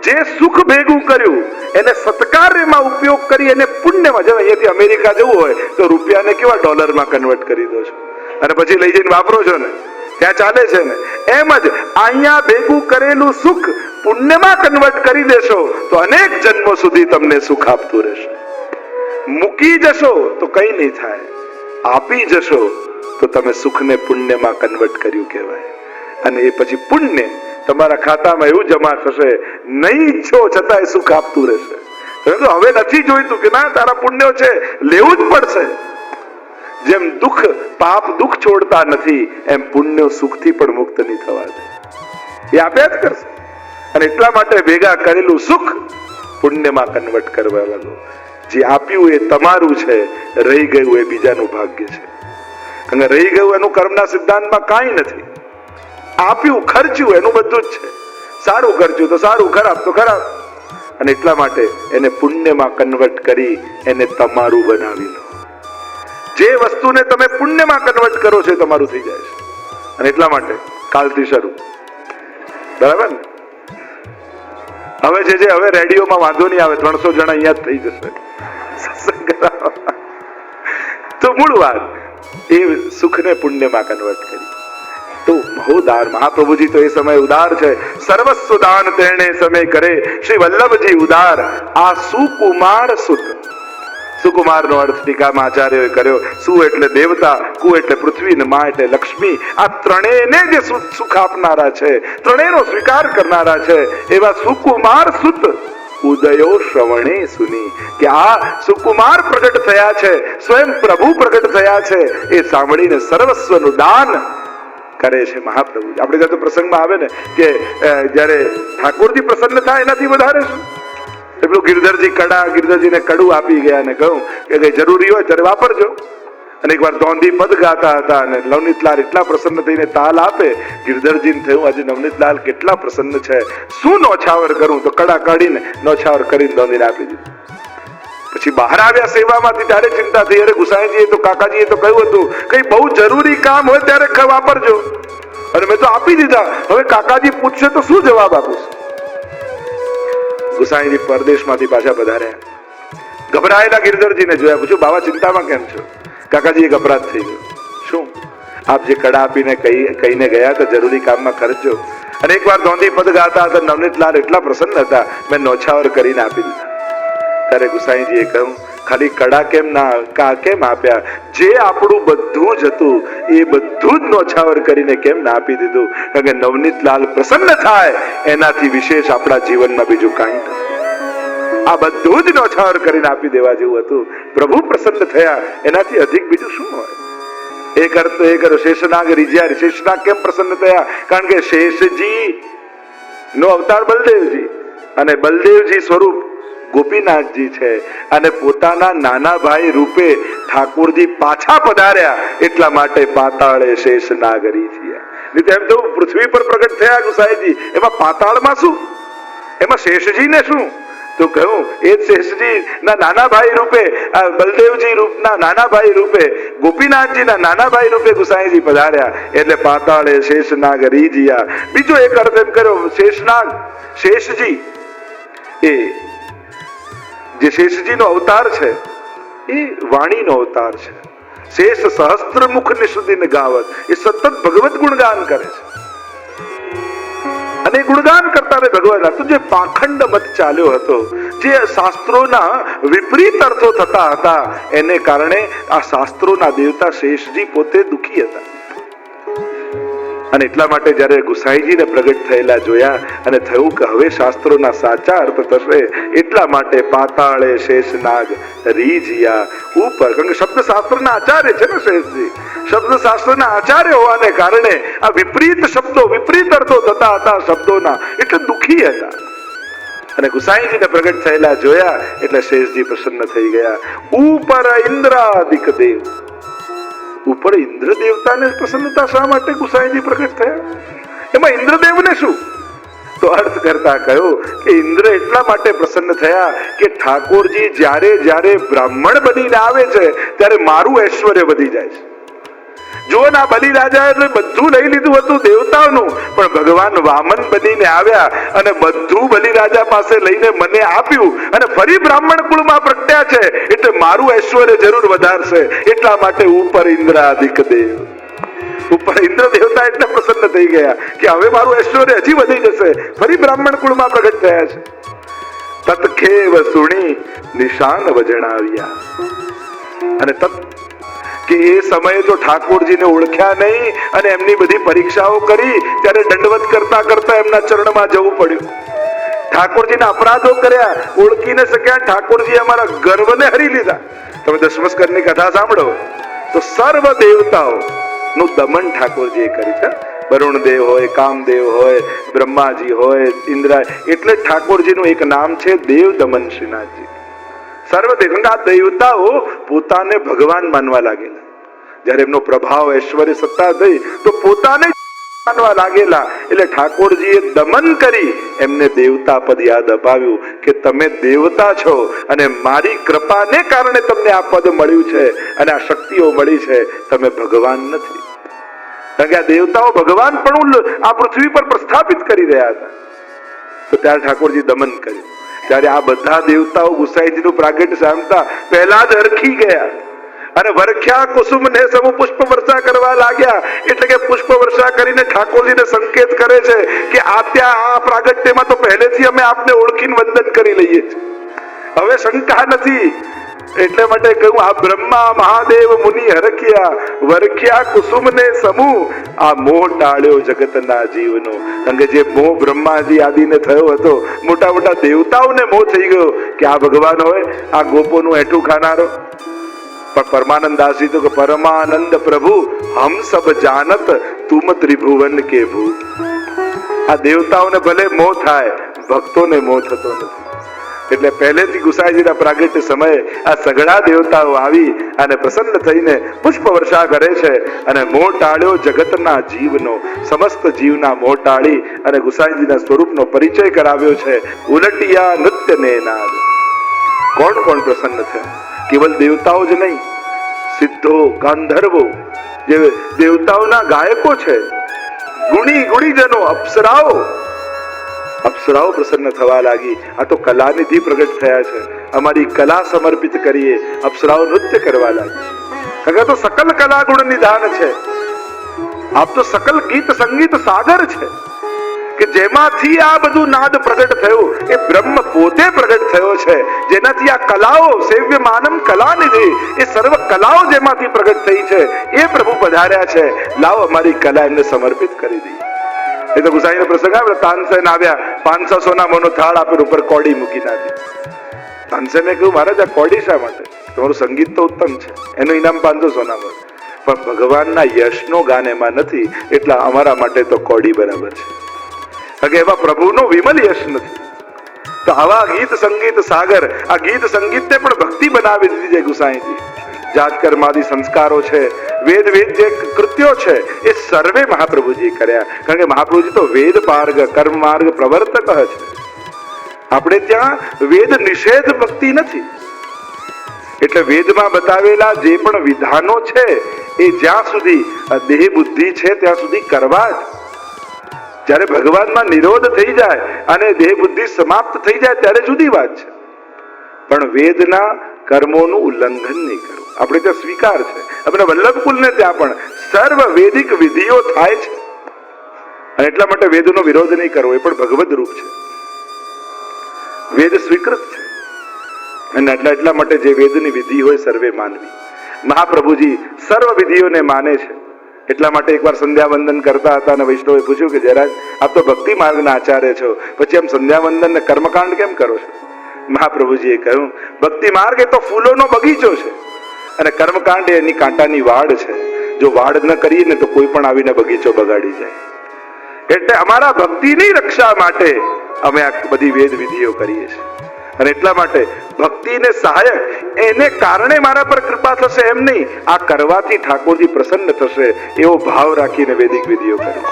જે સુખ ભેગું કર્યું એને સત્કાર્યમાં ઉપયોગ કરી એને પુણ્યમાં. જો અહીંયાથી અમેરિકા જવું હોય તો રૂપિયાને કેવા ડોલરમાં કન્વર્ટ કરી દો છો અને પછી લઈ જઈને વાપરો છો ને, ત્યાં ચાલે છે ને. એમ જ અહીંયા ભેગું કરેલું સુખ પુણ્યમાં કન્વર્ટ કરી દેશો તો અનેક જન્મો સુધી તમને સુખ આપતું રહેશે. મૂકી જશો તો કઈ નહીં થાય, આપી જશો તો તમે સુખને પુણ્યમાં કન્વર્ટ કર્યું કહેવાય. અને એ પછી પુણ્ય તમારા ખાતામાં એવું જમા થશે, નહીં ઈચ્છો છતાંય સુખ આપતું રહેશે. હવે નથી જોઈતું કે ના તારા પુણ્યો છે, લેવું જ પડશે. જેમ દુઃખ પાપ દુઃખ છોડતા નથી એમ પુણ્યો સુખથી પણ મુક્ત નહીં થવા દે, એ આપ્યા જ કરશે. અને એટલા માટે ભેગા કરેલું સુખ પુણ્યમાં કન્વર્ટ કરવા લાગો. જે આપ્યું એ તમારું છે, રહી ગયું એ બીજાનું ભાગ્ય છે. અને રહી ગયું એનું કર્મના સિદ્ધાંતમાં કાંઈ નથી. આપ્યું ખર્ચ્યું એનું બધું જ છે. સારું ખર્ચ્યું તો સારું, ખરાબ તો ખરાબ. અને એટલા માટે એને પુણ્યમાં કન્વર્ટ કરી એને તમારું બનાવી લો. જે વસ્તુને તમે પુણ્યમાં કન્વર્ટ કરો છો એ તમારું થઈ જાય છે. અને એટલા માટે કાલથી શરૂ, બરાબર ને? હવે રેડિયોમાં વાંધો નહીં આવે, 300 જણા અહીંયા જ થઈ જશે. તો મૂળ વાત એ સુખને પુણ્યમાં કન્વર્ટ કરી. તો મહોદાર મહાપ્રભુજી તો એ સમય ઉદાર છે. સર્વસ્વ દાન તેણે સમય કરે શ્રી વલ્લભજી ઉદાર. આ સુકુમાર સુત. સુકુમાર નો અર્થ ટીકામાં આચાર્યોએ કર્યો. સુ એટલે દેવતા, કુ એટલે પૃથ્વી, ને મા એટલે લક્ષ્મી. આ ત્રણેયને જે સુખ આપનારા છે, ત્રણેયનો સ્વીકાર કરનારા છે, એવા સુકુમાર સુત ઉદયો શ્રવણે સુની. કે આ સુકુમાર પ્રગટ થયા છે, સ્વયં પ્રભુ પ્રગટ થયા છે, એ સાંભળીને સર્વસ્વનું દાન કરે છે મહાપ્રભુ. આપણે ત્યાં તો પ્રસંગમાં આવે ને કે જયારે ઠાકોરજી પ્રસન્ન થાય એનાથી વધારે શું? એટલું ગિરધરજીને કડું આપી ગયા અને કહ્યું કે કઈ જરૂરી હોય ત્યારે વાપરજો. અને એકવાર દોંધી પદ ગાતા હતા અને નવનીતલાલ એટલા પ્રસન્ન થઈને તાલ આપે. ગિરધરજીને થયું આજે નવનીતલાલ કેટલા પ્રસન્ન છે, શું નોછાવર કરું? તો કડા કાઢીને નોછાવર કરીને દોંધીને આપી દીધું. પછી બહાર આવ્યા સેવામાંથી ત્યારે ચિંતા થઈ, અરે ગુસાઈજીએ તો કાકાજીએ તો કહ્યું હતું કઈ બહુ જરૂરી કામ હોય ત્યારે વાપરજો, અને મેં તો આપી દીધા. હવે કાકાજી પૂછશે તો શું જવાબ આપું? ગુસાઈજી પરદેશમાંથી પાછા પધાર્યા. ગભરાયેલા ગિરધરજીને જોયા, પૂછ્યું બાવા ચિંતામાં કેમ છો? કાકાજી એક અપરાધ થઈ ગયો. શું? આપ જે કડા આપીને કહીને ગયા તો જરૂરી કામમાં ખર્ચજો. અને એકવાર દોંધી પદ ગાતા હતા, નવનીતલાલ એટલા પ્રસન્ન હતા, મેં નોછાવર કરીને આપી દીધા. ત્યારે ગુસાઈજીએ કહ્યું ખાલી કડા કેમ આપ્યા? જે આપણું બધું જ હતું એ બધું જ નોછાવર કરીને કેમ ના આપી દીધું? કારણ કે નવનીતલાલ પ્રસન્ન થાય એનાથી વિશેષ આપણા જીવનમાં બીજું કાંઈ નથી. આ બધું જ નોછાવર કરીને આપી દેવા જેવું હતું. પ્રભુ પ્રસન્ન થયા એનાથી અધિક બીજું શું હોય? એક અર્થ એ કર્યો, શેષનાગ રીઝ્યા. શેષનાગ કેમ પ્રસન્ન થયા? કારણ કે શેષજી નો અવતાર બલદેવજી, અને બલદેવજી સ્વરૂપ ગોપીનાથજી છે, અને પોતાના નાના ભાઈ રૂપે ઠાકોરજી પાછા પધાર્યા એટલા માટે પાતાળે શેષનાગ રીઝ્યા. નહીં તો એમ તો પૃથ્વી પર પ્રગટ થયા ગુસાઈજી, એમાં પાતાળમાં શું? એમાં શેષજી ને શું? તો કહ્યું એ શેષજી ના નાના ભાઈ રૂપે, બલદેવજી રૂપના નાના ભાઈ રૂપે, ગોપીનાથજી ના નાના ભાઈ રૂપે ગુસાઈજી પધાર્યા એટલે પાતાળે શેષનાગ રીઝ્યા. બીજો એક અર્થ એમ કર્યો, શેષનાગ શેષજી એ જે શેષજીનો અવતાર છે એ વાણીનો અવતાર છે. શેષ સહસ્ત્ર મુખ નિષદિન ગાવત, એ સતત ભગવત ગુણગાન કરે છે. અને ગુણગાન કરતા ભગવાન તો જે પાખંડ મત ચાલ્યો હતો, જે શાસ્ત્રોના વિપરીત અર્થો થતા હતા, એને કારણે આ શાસ્ત્રોના દેવતા શેષજી પોતે દુખી હતા. અને એટલા માટે જયારે ગુસાઈજીને પ્રગટ થયેલા જોયા અને થયું કે હવે શાસ્ત્રોના સાચા અર્થ થશે, એટલા માટે પાતાળે શેષનાગ રીઝ્યા ઉપર. કારણ કે શબ્દ શાસ્ત્રના આચાર્ય છે ને શેષજી, શબ્દ શાસ્ત્રના આચાર્ય હોવાને કારણે આ વિપરીત શબ્દો, વિપરીત અર્થો થતા હતા શબ્દોના, એટલે દુખી હતા. અને ગુસાઈજીને પ્રગટ થયેલા જોયા એટલે શેષજી પ્રસન્ન થઈ ગયા. ઉપર ઇન્દ્રાદિક દેવ, ઉપર ઇન્દ્ર દેવતાને પ્રસન્નતા શા માટે ગુસાઈજી પ્રગટ થયા? એમાં ઇન્દ્રદેવને શું? તો અર્થ કરતા કહ્યું કે ઇન્દ્ર એટલા માટે પ્રસન્ન થયા કે ઠાકોરજી જ્યારે જ્યારે બ્રાહ્મણ બનીને આવે છે ત્યારે મારું ઐશ્વર્ય વધી જાય છે. જુઓ ને, આ બલિરાજાએ બધું લઈ લીધું હતું દેવતાઓનું, પણ ભગવાન વામન બનીને આવ્યા અને બધું બલિરાજા પાસે લઈને મને આપ્યું અને ફરી બ્રાહ્મણ કુળમાં પ્રગટ્યા છે, એટલે મારું ઐશ્વર્ય જરૂર વધારશે. એટલા માટે ઉપર ઇન્દ્રાદિક દેવ, ઉપર ઇન્દ્ર દેવતા એટલે પ્રસન્ન થઈ ગયા કે હવે મારું ઐશ્વર્ય હજી વધી જશે. ફરી બ્રાહ્મણ કુળમાં પ્રગટ થયા છે. તત્ખેવ સુણી નિશાન વજણાવ્યા. અને કે એ સમયે જો ઠાકોરજીને ઓળખ્યા નહીં અને એમની બધી પરીક્ષાઓ કરી, ત્યારે દંડવત કરતા કરતા એમના ચરણમાં જવું પડ્યું. ઠાકોરજીના અપરાધો કર્યા, ઓળખી ન શક્યા. ઠાકોરજી અમારા ગર્વને હરી લીધા. તમે દશમસ્કરની કથા સાંભળો તો સર્વ દેવતાઓ નું દમન ઠાકોરજીએ કર્યું છે. વરુણ દેવ હોય, કામદેવ હોય, બ્રહ્માજી હોય, ઇન્દ્ર, એટલે ઠાકોરજીનું એક નામ છે દેવ દમન શ્રીનાથજી. સર્વદેવ, આ દેવતાઓ પોતાને ભગવાન માનવા લાગેલા. જયારે એમનો પ્રભાવ, ઐશ્વર્ય, સત્તા થઈ તો પોતાને માનવા લાગેલા. એટલે ઠાકોરજીએ દમન કરી એમને દેવતા પદ યાદ અપાવ્યું કે તમે દેવતા છો અને મારી કૃપાને કારણે તમને આ પદ મળ્યું છે અને આ શક્તિઓ મળી છે, તમે ભગવાન નથી. કારણ કે આ દેવતાઓ ભગવાન પણ આ પૃથ્વી પર પ્રસ્થાપિત કરી રહ્યા હતા. તો ત્યારે ઠાકોરજી દમન કર્યું. ત્યારે આ બધા દેવતાઓ ગુસાઈજીનું પ્રાગટ્ય સાંભળતા પહેલા જ હરખી ગયા અને વરખ્યા કુસુમ ને સમૂહ પુષ્પ વર્ષા કરવા લાગ્યા. એટલે કે પુષ્પ વર્ષા કરીને ઠાકોરજીને સંકેત કરે છે કે આ ત્યાં આ પ્રાગટ્યમાં તો પહેલેથી અમે આપને ઓળખીને વંદન કરી લઈએ છીએ, હવે શંકા નથી. એટલે માટે કહ્યું, આ બ્રહ્મા મહાદેવ મુનિ હરખ્યા વરખ્યા કુસુમ ને સમૂહ, આ મોહ ટાળ્યો જગતના જીવનો. કારણ કે જે મોહ બ્રહ્માજી આદિને થયો હતો, મોટા મોટા દેવતાઓને મોહ થઈ ગયો કે આ ભગવાન હોય, આ ગોપોનું એઠું ખાનારો. પણ પરમાનંદ દાસજી તો કે પરમાનંદ પ્રભુ હમ સબ જાનત તુમ ત્રિભુવન કે ભૂ. આ દેવતાઓને ભલે મોહ થાય, ભક્તોને મોહ થતો નથી. એટલે પહેલેથી ગુસાઈજીના પ્રાગટ્ય સમયે આ સઘળા દેવતાઓ આવી અને પ્રસન્ન થઈને પુષ્પ વર્ષા કરે છે અને મોહ ટાળ્યો જગતના જીવનો. સમસ્ત જીવના મોહ ટાળી અને ગુસાઈજીના સ્વરૂપનો પરિચય કરાવ્યો છે. ઉલટિયા નૃત્ય ને નાદ. કોણ કોણ પ્રસન્ન થયા? કેવલ દેવતાઓ જ નહીં, સિદ્ધો, ગાંધર્વો, જે દેવતાઓના ગાયકો છે, ગુણીજનો, અપ્સરાઓ પ્રસન્ન થવા લાગી. આ તો કલાનિધિ પ્રગટ થયા છે, અમારી કલા સમર્પિત કરીએ. અપ્સરાઓ નૃત્ય કરવા લાગી. કારણ કે તો સકલ કલા ગુણ નિધાન છે. આપ તો સકલ ગીત સંગીત સાગર છે કે જેમાંથી આ બધું નાદ પ્રગટ થયું, એ બ્રહ્મ પોતે પ્રગટ થયો છે. જેનાથી આ કલાઓ, સેવ્યમાનમ કલાનિધિ, એ સર્વ કલાઓ જેમાંથી પ્રગટ થઈ છે, એ પ્રભુ પધાર્યા છે. લાવો અમારી કલા એમને સમર્પિત કરી દઈએ. એ તો ગુસાઈનો પ્રસંગ આવ્યો, તાનસેન આવ્યા, 500 સોના મોનો થાળ આપેલ, ઉપર કોડી મૂકી નાખી. તાનસેને કહ્યું, મહારાજ આ કોડી શા માટે? તમારું સંગીત તો ઉત્તમ છે, એનું ઇનામ 500 સોના મળે, પણ ભગવાનના યશનો ગાન એમાં નથી, એટલે અમારા માટે તો કોડી બરાબર છે. કારણ કે એવા પ્રભુનો વિમલ યશ નથી. તો આવા ગીત સંગીત સાગર, આ ગીત સંગીતને પણ ભક્તિ બનાવી દીધી છે ગુસાઈજી. જાત કર્માદિ સંસ્કારો છે, વેદ જે કૃત્યો છે, એ સર્વે મહાપ્રભુજી કર્યા. કારણ કે મહાપ્રભુજી તો વેદ માર્ગ, કર્મ માર્ગ પ્રવર્તક છે. આપણે ત્યાં વેદ નિષેધ ભક્તિ નથી. એટલે વેદમાં બતાવેલા જે પણ વિધાનો છે, એ જ્યાં સુધી દેહ બુદ્ધિ છે ત્યાં સુધી કરવા જ. જ્યારે ભગવાનમાં નિરોધ થઈ જાય અને દેહ બુદ્ધિ સમાપ્ત થઈ જાય ત્યારે જુદી વાત છે. પણ વેદના કર્મોનું ઉલ્લંઘન નહીં કરવું, આપણે ત્યાં સ્વીકાર છે. આપણે વલ્લભકુલને ત્યાં પણ સર્વ વેદિક વિધિઓ થાય છે અને એટલા માટે વેદનો વિરોધ નહીં કરવો. એ પણ ભગવદ રૂપ છે, વેદ સ્વીકૃત છે અને એટલા માટે જે વેદની વિધિ હોય સર્વે માનવી. મહાપ્રભુજી સર્વ વિધિઓને માને છે. એટલા માટે એકવાર સંધ્યાવંદન કરતા હતા અને વૈષ્ણવે પૂછ્યું કે જયરાજ, આપ તો ભક્તિ માર્ગના આચાર્ય છો, પછી આમ સંધ્યાવંદન ને કર્મકાંડ કેમ કરો છો? મહાપ્રભુજીએ કહ્યું, ભક્તિ માર્ગ એ તો ફૂલોનો બગીચો છે અને કર્મકાંડ એની કાંટાની વાડ છે. જો વાડ ન કરીએ ને તો કોઈ પણ આવીને બગીચો બગાડી જાય. એટલે અમારા ભક્તિની રક્ષા માટે અમે આ બધી વેદ વિધિઓ કરીએ છીએ. અને એટલા માટે ભક્તિને સહાયક, એને કારણે મારા પર કૃપા થશે એમ નહીં, આ કરવાથી ઠાકોરજી પ્રસન્ન થશે એવો ભાવ રાખીને વૈદિક વિધિઓ કરી.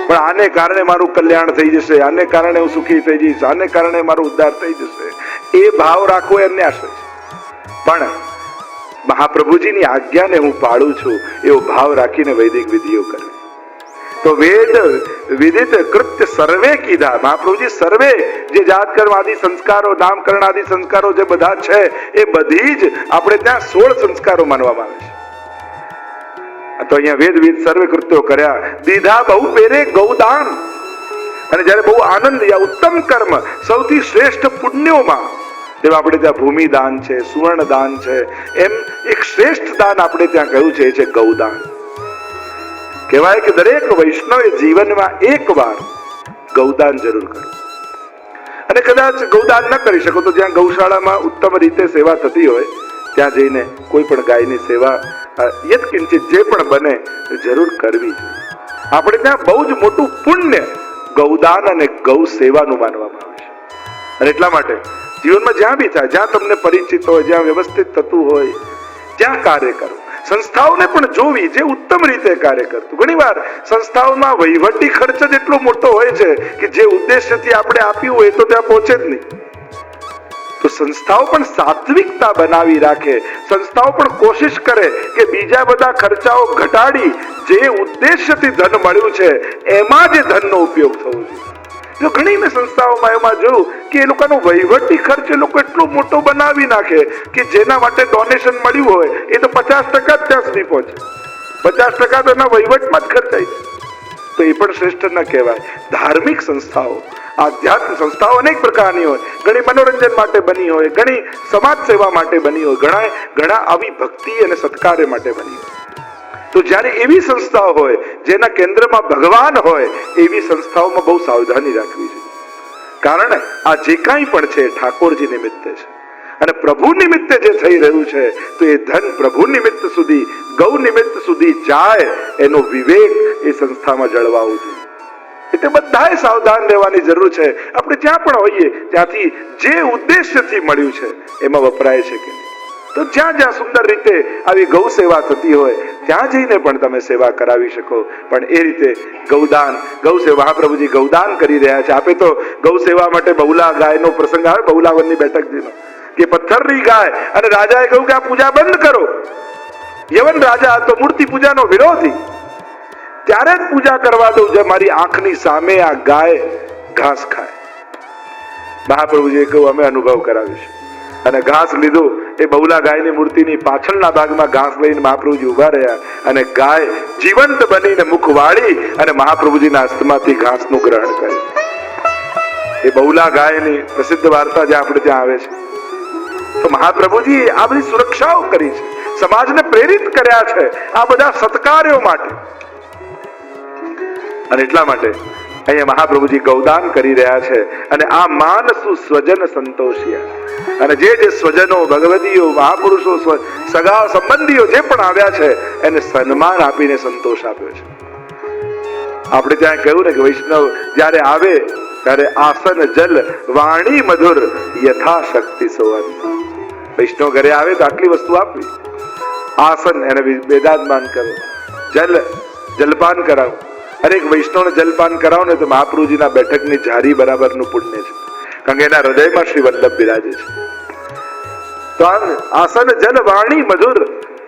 પણ આને કારણે મારું કલ્યાણ થઈ જશે, આને કારણે હું સુખી થઈ જઈશ, આને કારણે મારો ઉદ્ધાર થઈ જશે, એ ભાવ રાખવો એમને આશ્રય છે. પણ મહાપ્રભુજીની આજ્ઞાને હું પાળું છું એવો ભાવ રાખીને વૈદિક વિધિઓ કરે. તો વેદ વિદિત કૃત્ય સર્વે કીધા. મહાપ્રભુજી સર્વે જે જાતકર્મ આદિ સંસ્કારો, નામકરણ આદિ સંસ્કારો જે બધા છે એ બધી જ આપણે ત્યાં 16 સંસ્કારો માનવામાં આવે છે. તો અહીંયા વેદ વિદ સર્વે કૃત્યો કર્યા. દીધા બહુ પેરે ગૌદાન. અને જયારે બહુ આનંદ, ઉત્તમ કર્મ, સૌથી શ્રેષ્ઠ પુણ્યોમાં જેમ આપણે ત્યાં ભૂમિદાન છે, સુવર્ણ દાન છે, એમ એક શ્રેષ્ઠ દાન આપણે ત્યાં કહ્યું છે, એ છે ગૌદાન. કહેવાય કે દરેક વૈષ્ણવે જીવનમાં એકવાર ગૌદાન જરૂર કરો. અને કદાચ ગૌદાન ન કરી શકો તો જ્યાં ગૌશાળામાં ઉત્તમ રીતે સેવા થતી હોય ત્યાં જઈને કોઈ પણ ગાયની સેવા યત્કિંચિત જે પણ બને જરૂર કરવી જોઈએ. આપણે ત્યાં બહુ જ મોટું પુણ્ય ગૌદાન અને ગૌ સેવાનું માનવામાં આવે છે. અને એટલા માટે જીવનમાં જ્યાં બી થાય, જ્યાં તમને પરિચિત હોય, જ્યાં વ્યવસ્થિત થતું હોય ત્યાં કાર્ય કરો. સંસ્થાઓને પણ જોવી જે ઉત્તમ રીતે કાર્ય કરતું. ઘણી વાર સંસ્થાઓમાં વહીવટી ખર્ચ જ એટલો મોટો હોય છે કે જે ઉદ્દેશ્યથી આપણે આપ્યું હોય તો ત્યાં પહોંચે જ નહીં. તો સંસ્થાઓ પણ સાત્વિકતા બનાવી રાખે, સંસ્થાઓ પણ કોશિશ કરે કે બીજા બધા ખર્ચાઓ ઘટાડી જે ઉદ્દેશ્યથી ધન મળ્યું છે એમાં જે ધનનો ઉપયોગ થવો જોઈએ. જો ઘણી મેં સંસ્થાઓમાં એમાં જોયું કે એ લોકોનો વહીવટી ખર્ચ એ લોકો એટલો મોટો બનાવી નાખે કે જેના માટે ડોનેશન મળ્યું હોય એ તો 50% જ ત્યાં સુધી પહોંચે. 50% તો એના વહીવટમાં જ ખર્ચાઈ જાય. તો એ પણ શ્રેષ્ઠ ન કહેવાય. ધાર્મિક સંસ્થાઓ, આધ્યાત્મિક સંસ્થાઓ અનેક પ્રકારની હોય. ઘણી મનોરંજન માટે બની હોય, ઘણી સમાજ સેવા માટે બની હોય, ઘણા આવી ભક્તિ અને સત્કાર્ય માટે બની હોય. તો જ્યારે એવી સંસ્થાઓ હોય જેના કેન્દ્રમાં ભગવાન હોય એવી સંસ્થાઓમાં બહુ સાવધાની રાખવી છે. કારણ આ જે કાંઈ પણ છે ઠાકોરજી નિમિત્તે છે અને પ્રભુ નિમિત્તે જે થઈ રહ્યું છે તો એ ધન પ્રભુ નિમિત્ત સુધી, ગૌ નિમિત્ત સુધી જાય એનો વિવેક એ સંસ્થામાં જળવાવું જોઈએ. એટલે બધાએ સાવધાન રહેવાની જરૂર છે. આપણે જ્યાં પણ હોઈએ ત્યાંથી જે ઉદ્દેશ્યથી મળ્યું છે એમાં વપરાય છે કે નહીં. તો જ્યાં જ્યાં સુંદર રીતે આવી ગૌ સેવા થતી હોય ત્યાં જઈને પણ તમે સેવા કરાવી શકો. પણ એ રીતે ગૌદાન, ગૌ સેવા, મહાપ્રભુજી ગૌદાન કરી રહ્યા છે. આપે તો ગૌ સેવા માટે બહુલા ગાયનો પ્રસંગ આવે, બહુલાવનની બેઠકજીનો, કે પથ્થરની ગાય અને રાજાએ કહ્યું કે આ પૂજા બંધ કરો. યવન રાજા તો મૂર્તિ પૂજાનો વિરોધી, ત્યારે જ પૂજા કરવા દઉં જે મારી આંખની સામે આ ગાય ઘાસ ખાય. મહાપ્રભુજીએ કહ્યું અમે અનુભવ કરાવીશું. અને ઘાસ લીધું. એ બહુલા ગાયની મૂર્તિની પાછળના ભાગમાં ઘાસ લઈને મહાપ્રભુજી ઉભા રહ્યા અને ગાય જીવંત બનીને મુખ વાળી અને મહાપ્રભુજીના હસ્તમાંથી ઘાસનું ગ્રહણ કર્યું. એ બહુલા ગાયની પ્રસિદ્ધ વાર્તા જે આપણે ત્યાં આવે છે. તો મહાપ્રભુજી આ બધી સુરક્ષાઓ કરી છે, સમાજને પ્રેરિત કર્યા છે આ બધા સત્કાર્યો માટે. અને એટલા માટે અહીંયા મહાપ્રભુજી ગૌદાન કરી રહ્યા છે. અને આ માનસુ સ્વજન સંતોષિયા. અને જે સ્વજનો, ભગવદીઓ, મહાપુરુષો, સગા સંબંધીઓ જે પણ આવ્યા છે એને સન્માન આપીને સંતોષ આપ્યો છે. આપણે ત્યાં કહ્યું ને કે વૈષ્ણવ જ્યારે આવે ત્યારે આસન જલ વાણી મધુર યથાશક્તિ સોવન. વૈષ્ણવ ઘરે આવે તો આટલી વસ્તુ આપવી. આસન એને વેદાંતમાન કરો, જલ જલપાન કરાવો. હરેક વૈષ્ણવને જલપાન કરાવો ને તો મહાપ્રભુજીના બેઠકની જારી બરાબરનું પુણ્ય છે. કારણ કે એના હૃદયમાં શ્રી વલ્લભ બિરાજે છે. તો આસન જલ વાણી મધુર,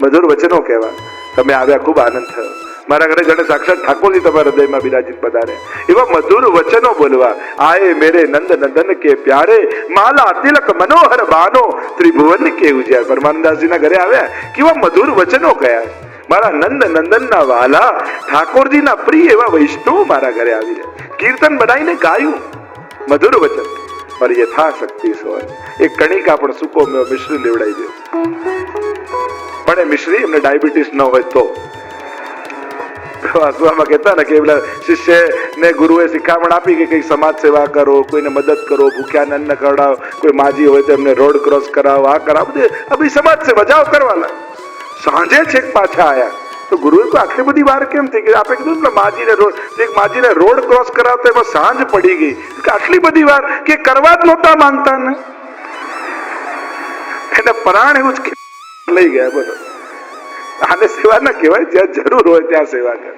મધુર વચનો કહેવા. તમે આવ્યા, ખૂબ આનંદ થયો. મારા ઘરે જાણે સાક્ષાત ઠાકોરજી તમારા હૃદયમાં બિરાજીત પધારે. એવા મધુર વચનો બોલવા. આયે મેરે નંદ નંદન કે પ્યારે, માલા તિલક મનોહર બાનો, ત્રિભુવન કે ઉજ્યા. પરમાનંદાસજીના ઘરે આવ્યા, કેવા મધુર વચનો કયા. મારા નંદ નંદનના વાલા ઠાકોરજીના પ્રિય એવા વૈષ્ણવ મારા ઘરે આવી રહ્યા. કીર્તન બનાવીને ગાયું, મધુર વચન. પર યથાશક્તિ સોન. એક કણિકા પણ સૂકો મેં મિશ્રી લેવડાવી દે. પણ એ મિશ્રી એમને ડાયાબિટીસ ન હોય તો વાસવામાં કહેતા ને કે પેલા શિષ્ય ને ગુરુએ શિખામણ આપી કે કઈ સમાજ સેવા કરો, કોઈને મદદ કરો, ભૂખ્યાને અન્ન ખવડાવો, કોઈ માજી હોય તો એમને રોડ ક્રોસ કરાવો, આ કરાવો, બધી સમાજ સેવા જાઓ કરવાના. સાંજે છેક પાછા આયા તો ગુરુએ તો આટલી બધી વાર કેમ થઈ ગઈ? આપણે કીધું ને માજીને રોડ ક્રોસ કરાવતા એમાં સાંજ પડી ગઈ. આટલી બધી વાર કે કરવા જ નહોતા માંગતા ને, એને પ્રાણ એવું જ લઈ ગયા. બોલો, આને સેવા ના કહેવાય. જ્યાં જરૂર હોય ત્યાં સેવા કરે.